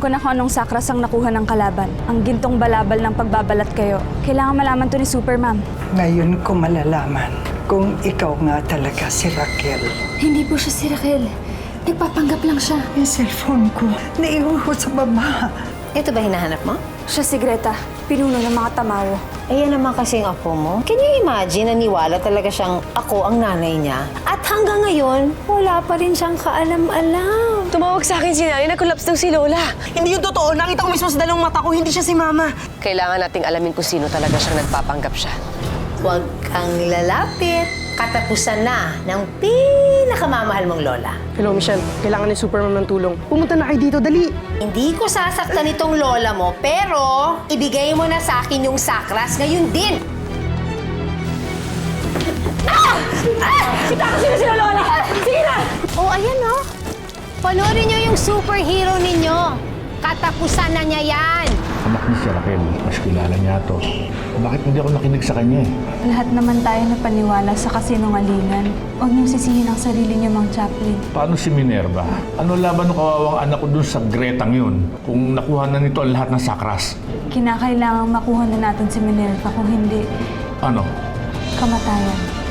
ko na kung anong sakras ang nakuha ng kalaban. Ang gintong balabal ng pagbabalat kayo. Kailangan malaman to ni Super Ma'am. Ngayon ko malalaman kung ikaw nga talaga si Raquel. Hindi po siya si Raquel. Nagpapanggap lang siya. Yung cellphone ko, naiwan ko sa baba. Ito ba hinahanap mo? Siya si Greta, pinuno ng mga tamawo. Ayan naman kasing apo mo. Can you imagine, naniwala talaga siyang ako ang nanay niya? At hanggang ngayon, wala pa rin siyang kaalam-alam. Tumawag sa akin si nanay, nag-collapse daw si Lola. Hindi yung totoo. Nakita ko mismo sa dalawang mata ko, hindi siya si Mama. Kailangan nating alamin kung sino talaga siyang nagpapanggap siya. Huwag kang lalapit. Katapusan na ng pinakamamahal mong lola. Hello, Michelle. Kailangan ni Superman ng tulong. Pumunta na kayo dito, dali. Hindi ko sasaktan itong lola mo, pero ibigay mo na sa akin yung sakras ngayon din. Kita ko sino si Lola! Sige na! Oh, ayan oh. Panoorin niyo yung superhero ninyo. Katapusan na niya yan. Anak ni si Raquel, mas kilala niya to. Bakit hindi ako nakinig sa kanya eh? Lahat naman tayo napaniwala sa kasinungalingan. Huwag niyong sisihin ang sarili niyo, Mang Chaplin. Paano si Minerva? Ano laban ng kawawang anak ko dun sa Gretang yun? Kung nakuha na nito ang lahat ng sakras. Kinakailangang makuha na natin si Minerva, kung hindi, Ano? kamatayan.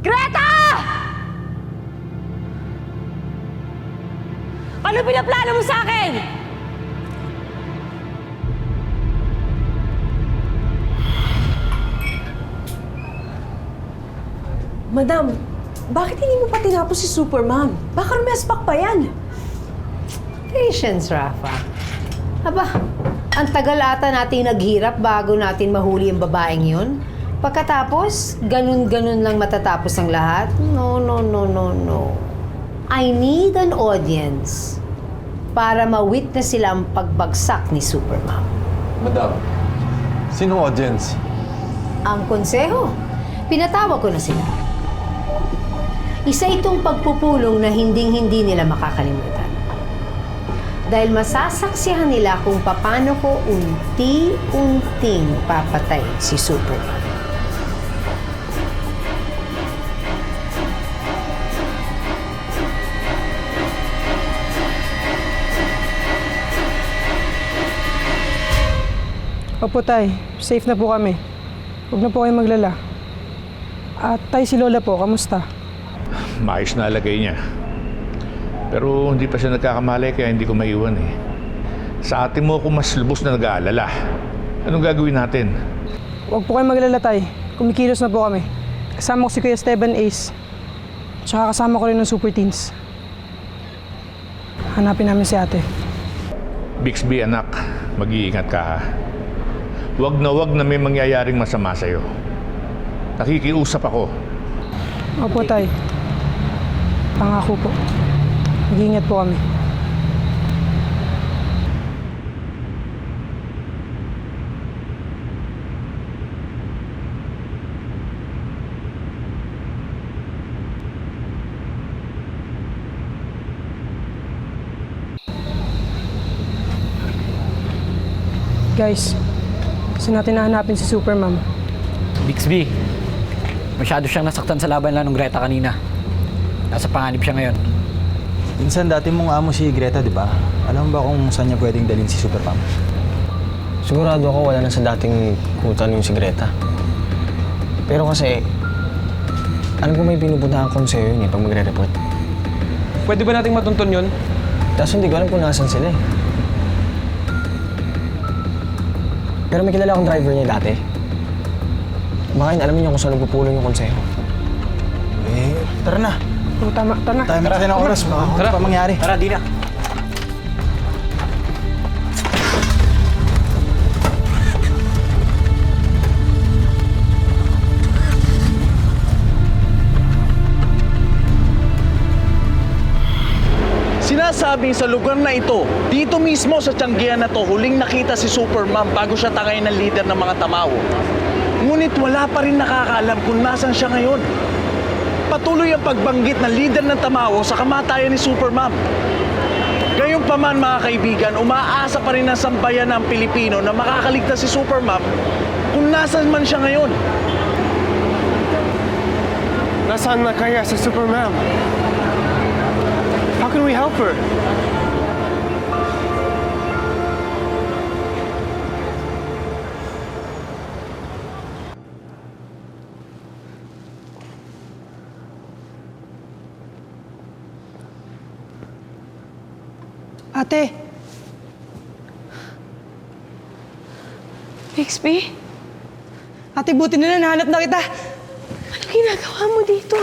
Greta! Ano pinaplano mo sa akin? Madam, bakit hindi mo pa tinapos si Superman? Baka rumespak pa yan. Patience, Rafa. Aba, ang tagal ata natin naghirap bago natin mahuli ang babaeng yun. Pagkatapos, ganun-ganun lang matatapos ang lahat? No, no, no, no, no. I need an audience para ma-witness sila ang pagbagsak ni Superman. Madam, sino audience? Ang konseho, pinatawag ko na sila. Isa itong pagpupulong na hinding-hindi nila makakalimutan. Dahil masasaksihan nila kung paano ko unti-unting papatay si Superman. Opo, Tay. Safe na po kami. Huwag na po kayong maglala. At Tay, si Lola po, kamusta? Maayos na alagay niya. Pero hindi pa siya nagkakamali kaya hindi ko maiwan eh. Sa atin mo ako mas lubos na nag-aalala. Anong gagawin natin? Huwag po kayong maglala, Tay. Kumikilos na po kami. Kasama ko si Kuya Esteban Ace. Tsaka kasama ko rin ng Super Teens. Hanapin namin si ate. Bixby anak, mag-iingat ka ha. Wag na may mangyayaring masama sa'yo. Nakikiusap ako. Opo, Tay. Pangako po. Mag-iingat po kami. Guys, saan natin nahanapin si Superman? Bixby, masyado siyang nasaktan sa laban lang ng Greta kanina. Nasa panganib siya ngayon. Minsan dati mong amo si Greta, di ba? Alam mo ba kung saan niya pwedeng dalhin si Superman? Sigurado ako wala na sa dating kutan yung si Greta. Pero kasi, alam ko may pinupuntahan konseyo yun pag magre-report. Pwede ba nating matuntun yun? Tapos hindi ko alam kung nasan sila eh. Pero may kilala akong driver niya dati. Baka alam niyo kung saan nagpupulong yung konseho. Eh, tara na. Oh, tama, tara na. Timer natin ang oras. Baka ano pa mangyari. Tara, di na. Sinasabi sa lugar na ito, dito mismo sa Tianggian na to, huling nakita si Superman bago siya tangay ng leader ng mga tamawo. Ngunit wala pa rin nakakaalam kung nasan siya ngayon. Patuloy ang pagbanggit ng leader ng tamawo sa kamatayan ni Superman. Gayong Gayon pa man mga kaibigan, umaasa pa rin ang sambayan ng Pilipino na makakaligtas si Supermom kung nasan man siya ngayon. Nasaan na kaya si Supermom? How can we help her? Ate! Bixby? Ate, buti na nahanap na kita! Ano ginagawa mo dito?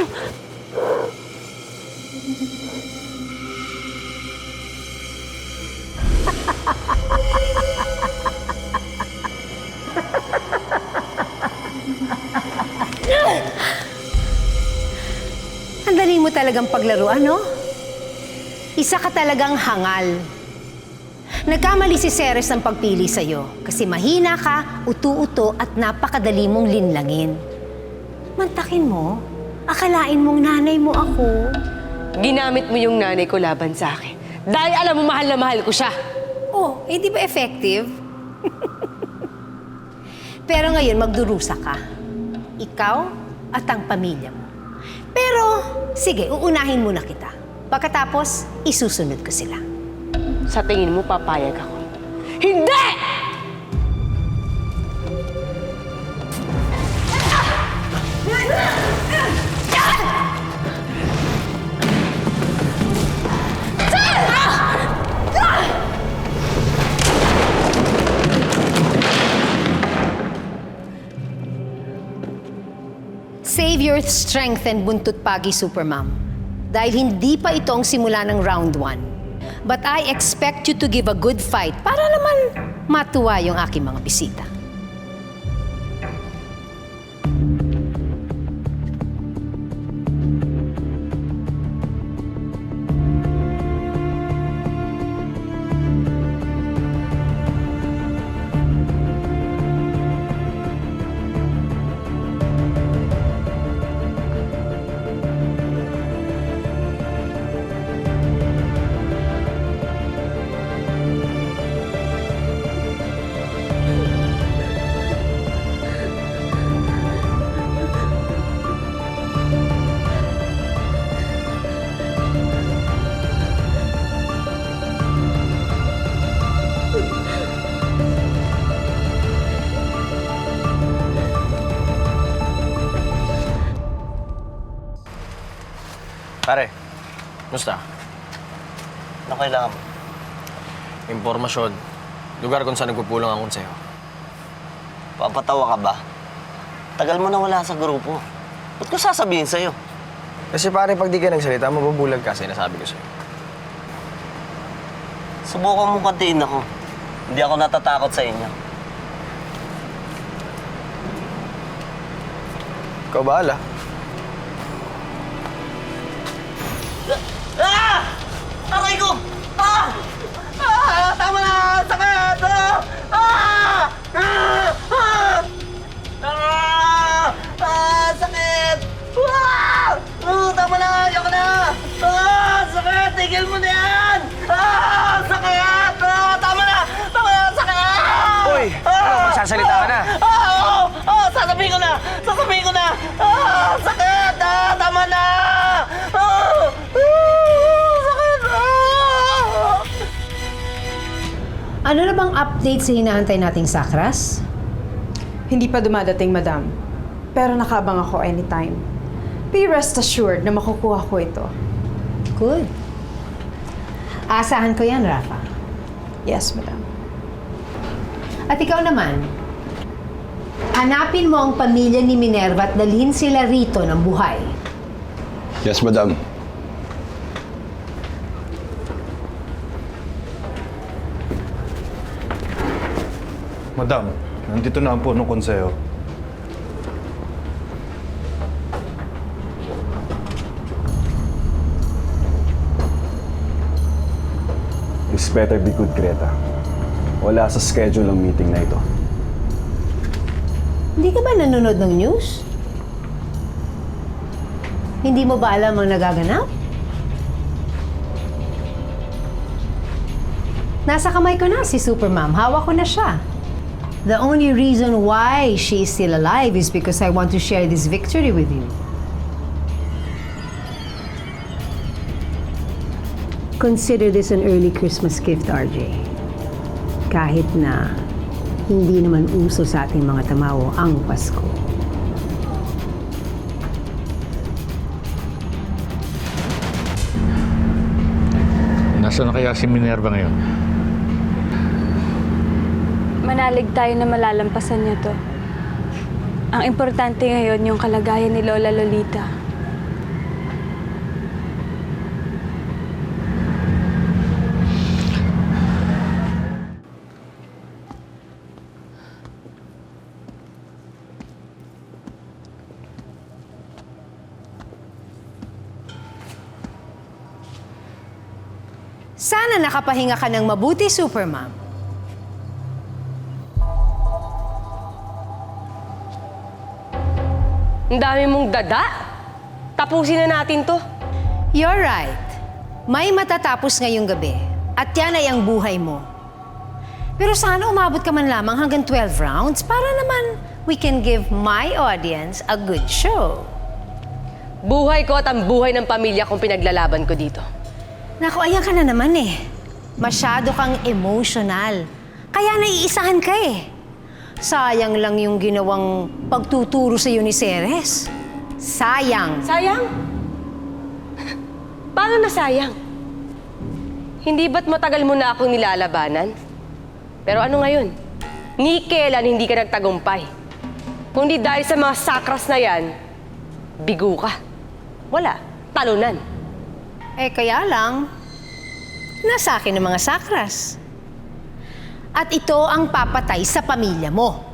Ang dali mo talagang paglaruan, no? Isa ka talagang hangal. Nagkamali si Ceres ng pagpili sa'yo kasi mahina ka, utu-uto at napakadali mong linlangin. Mantakin mo, akalain mong nanay mo ako. Ginamit mo yung nanay ko laban sa akin. Dahil alam mo mahal na mahal ko siya. Oh, eh di ba effective? Pero ngayon magdurusa ka. Ikaw at ang pamilya mo. Pero, sige, uunahin muna kita. Pagkatapos, isusunod ko sila. Sa tingin mo, papayag ako. Hindi! Save your strength and buntut pagi, Supermom. Dahil hindi pa ito ang simula ng round 1. But I expect you to give a good fight para naman matuwa yung aking mga bisita. Pare, musta? Ano kailangan mo? Impormasyon. Lugar kung saan nagpupulong ang konseho. Papatawa ka ba? Tagal mo na wala sa grupo. Ba't ko sasabihin sa'yo? Kasi pare, pag di ka nagsalita, mabubulag ka, sinasabi ko sa'yo. Subukan mong kantiin ako. Hindi ako natatakot sa inyo. Ikaw bahala. Aray ko! Tama na! Sakit! Sakit! Tama na! Ayoko na! Sakit! Tigil mo na yan! Sakit! Tama na! Tama na! Sakit! Uy! Magsasalita ka na! Sasabihin ko na! Sasabihin ko na! Sakit! Tama na! Ano na bang update sa hinahantay nating sakras? Hindi pa dumadating, madam. Pero nakabang ako anytime. Be rest assured na makukuha ko ito. Good. Aasahan ko yan, Rafa. Yes, madam. At ikaw naman, hanapin mo ang pamilya ni Minerva at dalhin sila rito ng buhay. Yes, madam. Madam, nandito na ang punong konseho. This better be good, Greta. Wala sa schedule ang meeting na ito. Hindi ka ba nanonood ng news? Hindi mo ba alam ang nagaganap? Nasa kamay ko na si Supermom. Hawak ko na siya. The only reason why she is still alive is because I want to share this victory with you. Consider this an early Christmas gift, RJ. Kahit na hindi naman uso sa ating mga tamawo ang Pasko. Nasaan na kaya si Minerva ngayon? Manalig tayo na malalampasan niya to. Ang importante ngayon yung kalagayan ni Lola Lolita. Sana nakapahinga ka ng mabuti, Supermom. Ang dami mong dada. Tapusin na natin to. You're right. May matatapos ngayong gabi. At yan ay ang buhay mo. Pero sana umabot ka man lamang hanggang 12 rounds para naman we can give my audience a good show. Buhay ko at ang buhay ng pamilya kong pinaglalaban ko dito. Naku, ayan ka na naman eh. Masyado kang emotional. Kaya naiisahan ka eh. Sayang lang yung ginawang pagtuturo sa ni Ceres. Sayang. Sayang? Paano na sayang? Hindi ba't matagal mo na akong nilalabanan? Pero ano ngayon? Ni kailan hindi ka nagtagumpay? Kung di dahil sa mga sakras na yan, bigo ka. Wala. Talunan. Eh kaya lang, nasa akin ang mga sakras. At ito ang papatay sa pamilya mo.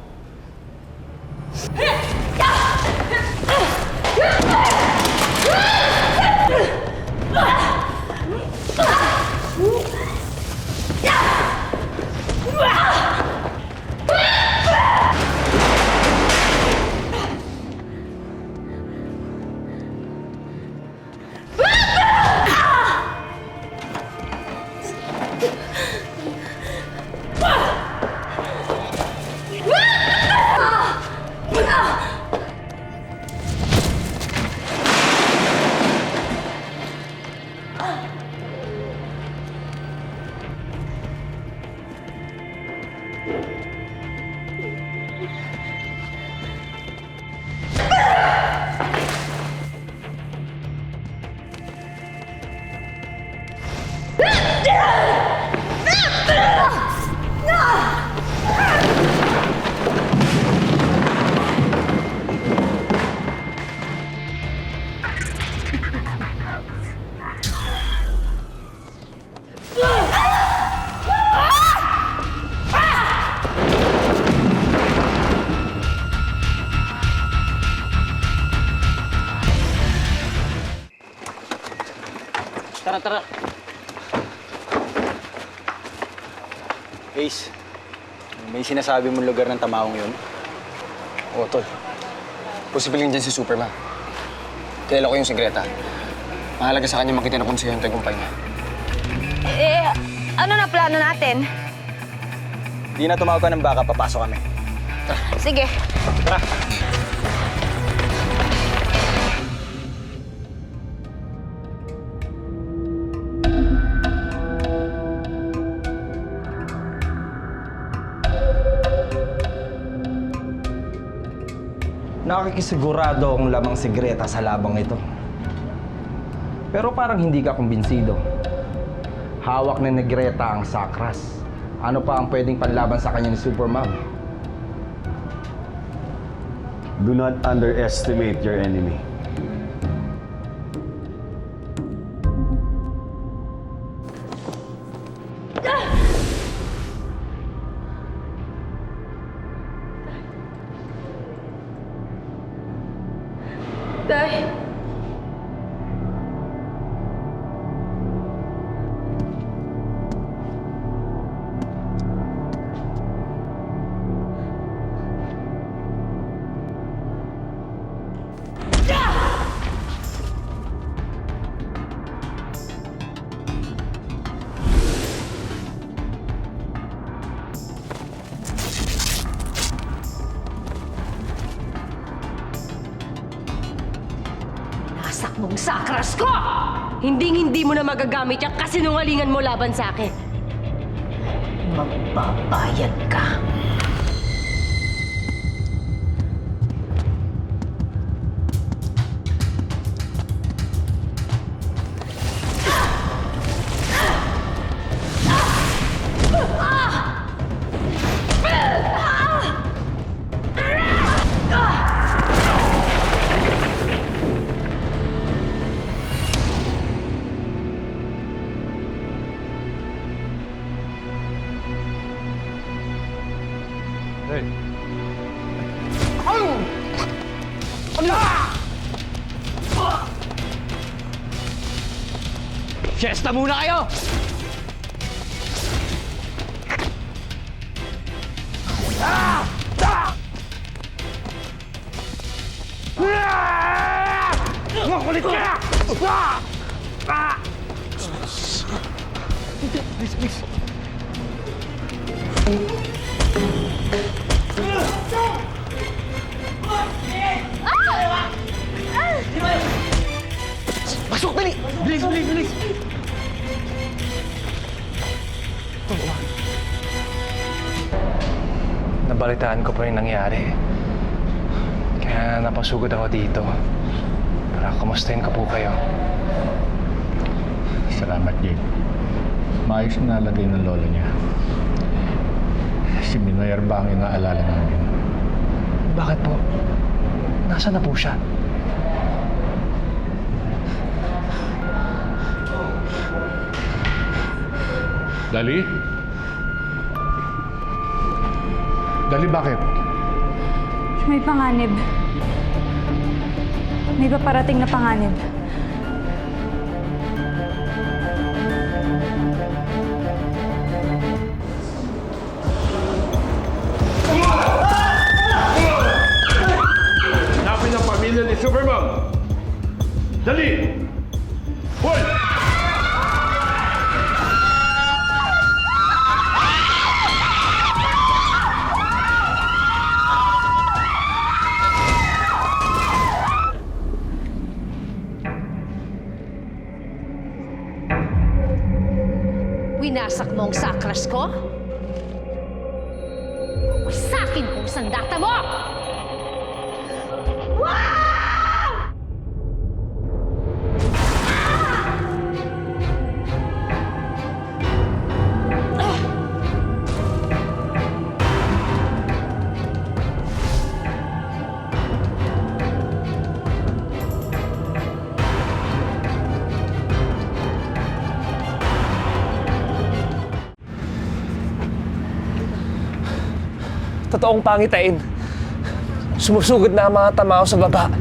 Tara. Ace, may sinasabi mong lugar ng tamawang yun? Oo, tol. Posibleng dyan si Superman. Kilala ko yung si Greta. Mahalaga sa kanya makita na kung siya yung tagumpay niya. Ano na plano natin? Di na tumawag ka ng baka, papasok kami. Sige. Tara! Nakikisigurado akong lamang si Greta sa labang ito. Pero parang hindi ka kumbinsido. Hawak na ni Greta ang sakras. Ano pa ang pwedeng panlaban sa kanya ni Supermom? Do not underestimate your enemy. Day. Winasak mong sakras ko! Hindi mo na magagamit yung kasinungalingan mo laban sa akin. Magbabayad ka. Hey. Fiesta muna kayo! Makulit ka! Please. Pasok, dali! Bilis! Nabalitaan ko po yung nangyari. Kaya napasugod ako dito. Para kumustahin ko po kayo. Salamat, Jake. Maayos na nalagay ng lola niya. Si Minerva ang inaalala namin. Bakit po? Nasaan na po siya? Dali? Dali, bakit? May panganib. May paparating na panganib. Hanapin ang pamilya ni Supermom! Dali! Hoy! Winasak mo ang sakras ko? Wasakin kong sandata mo! Totoong pangitain. Sumusugod na ang mga tama ko sa baba.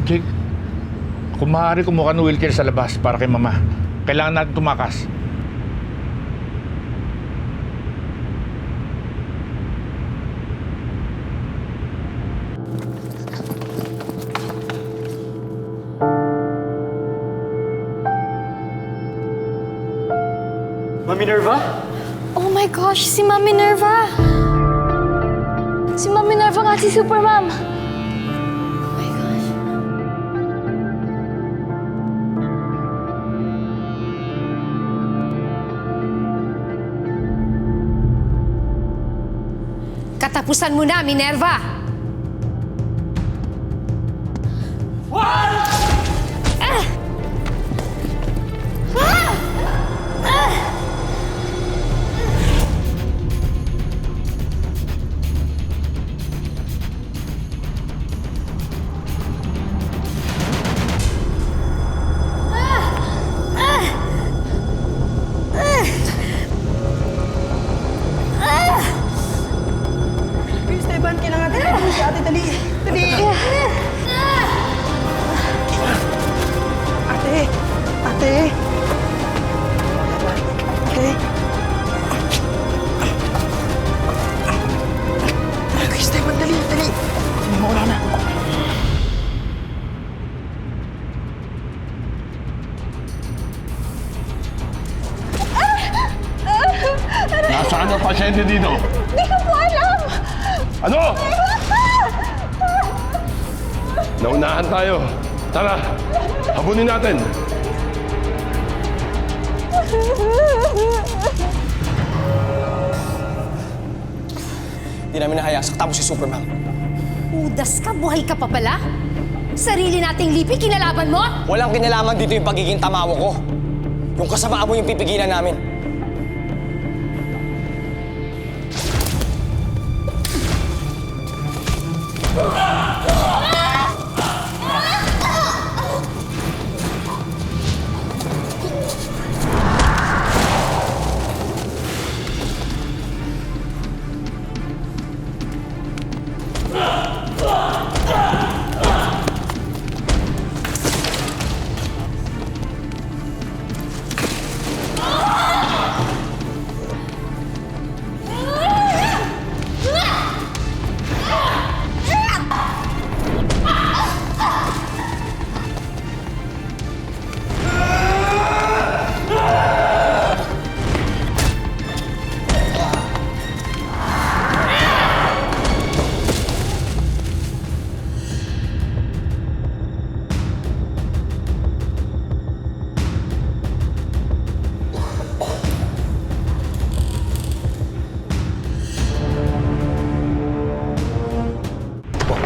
Jake, kung maaari kumuha ng wheelchair sa labas para kay Mama, kailangan natin tumakas. Mami Nerva? Oh my gosh, si Mami Nerva! Si Mami Nerva nga si Supermom! Oh my gosh. Katapusan mo na, Minerva! Esteban, kailangan natin tulungan si ate. Dali! Dali! Ate! Ate! Ate! Okay, Esteban, dali! Dali! Hindi mo wala na. Nasaan ang pasyente dito? Hindi ko po alam! Ano? Naunahan tayo. Tara, habunin natin. Hindi namin nahayaan saktan mo si Superman. Udas ka, buhay ka pa pala? Sarili nating lipi, kinalaban mo? Walang kinalaman dito yung pagiging tamawa ko. Yung kasamaan mo yung pipigilan namin.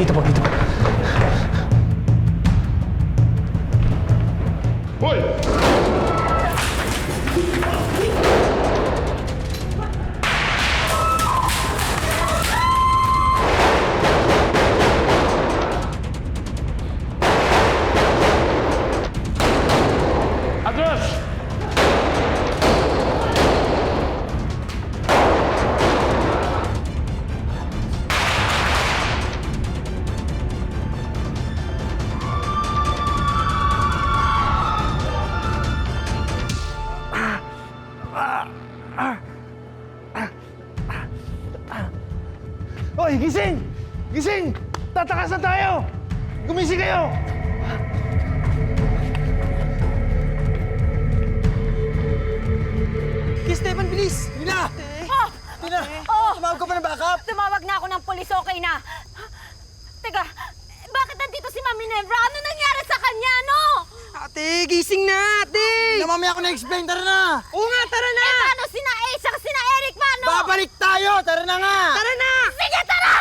Dito po, dito po. Hoy! Atras! Hoy, gising! Gising! Tatakas na tayo! Gumising kayo! Esteban, bilis! Tina! Oh! Tina! Oh! Tumawag ka ba ng backup? Tumawag na ako ng polis, okay na. Teka, bakit nandito si Ma'am Ginebra? Ano nangyari sa kanya, no? Ate, gising na, ate! Mamaya ako na-explain, tara na! Oo nga, tara na! Eh, paano sina Ace at sina Eric, paano? Babalik tayo! Tara na nga! Tara na! Sige, tara!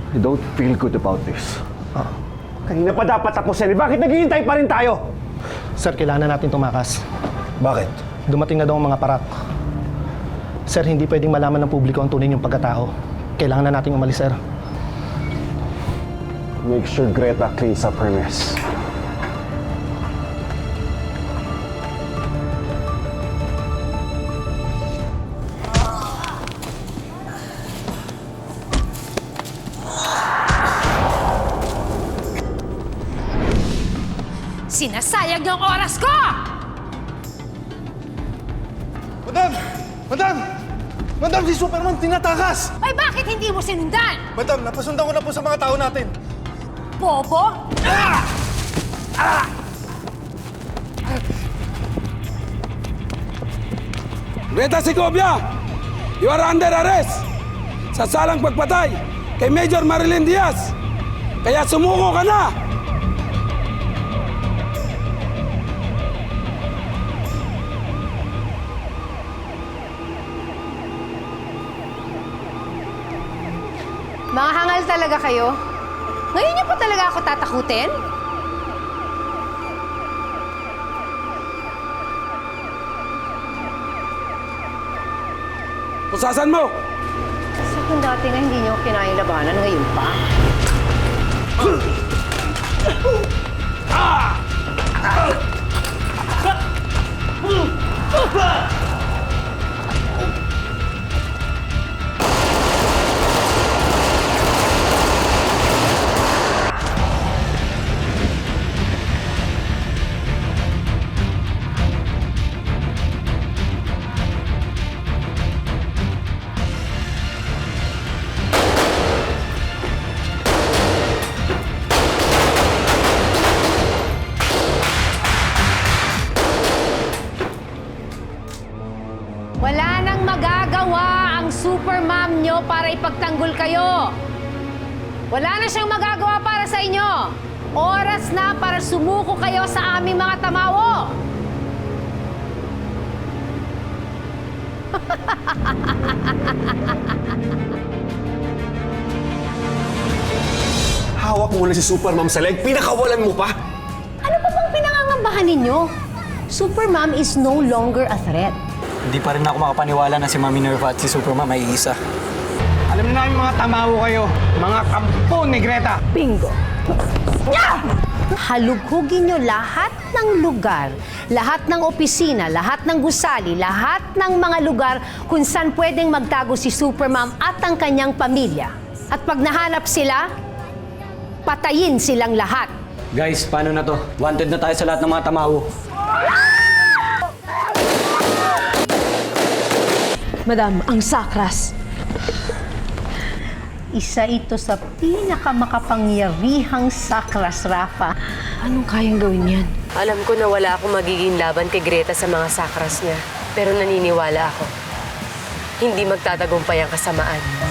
I don't feel good about this. Kanina pa dapat tapusin. Bakit naghihintay pa rin tayo? Sir, kailangan na natin tumakas. Bakit? Dumating na daw ang mga parak. Sir, hindi pwedeng malaman ng publiko ang tunay niyong pagkatao. Kailangan na nating umalis, sir. Make sure Greta cleans up her mess. Sinasayag niyo ang oras ko! Madam! Madam! Madam, si Superman tinatakas! Ay, bakit hindi mo sinundan? Madam, napasundan ko na po sa mga tao natin. Bobo? Greta Segovia, you are under arrest sa salang pagpatay kay Major Marilyn Diaz. Kaya sumuko ka na! Mga hangal talaga kayo. Ngayon niyo pa talaga ako tatakutin? Pusasan mo! Sa kung dati nga hindi niyo kinailabanan, ngayon pa. super mom nyo para ipagtanggol kayo. Wala na siyang magagawa para sa inyo. Oras na para sumuko kayo sa aming mga tamawo. Hawak mo na si Super Mom sa leg, pinakawalan mo pa! Ano pa bang pinangangambahan ninyo? Super Mom is no longer a threat. Hindi pa rin ako makapaniwala na si Mami Nerva at si Super Mom ay isa. Alam na namin mga tamawo kayo, mga kampo ni Greta. Bingo! Halughugin nyo lahat ng lugar, lahat ng opisina, lahat ng gusali, lahat ng mga lugar kung saan pwedeng magtago si Supermom at ang kanyang pamilya. At pag nahanap sila, patayin silang lahat. Guys, paano na to? Wanted na tayo sa lahat ng mga tamawo. Madam, ang sakras. Isa ito sa pinakamakapangyarihang sakras, Rafa. Anong kayang gawin yan? Alam ko na wala akong magiging laban kay Greta sa mga sakras niya. Pero naniniwala ako. Hindi magtatagumpay ang kasamaan.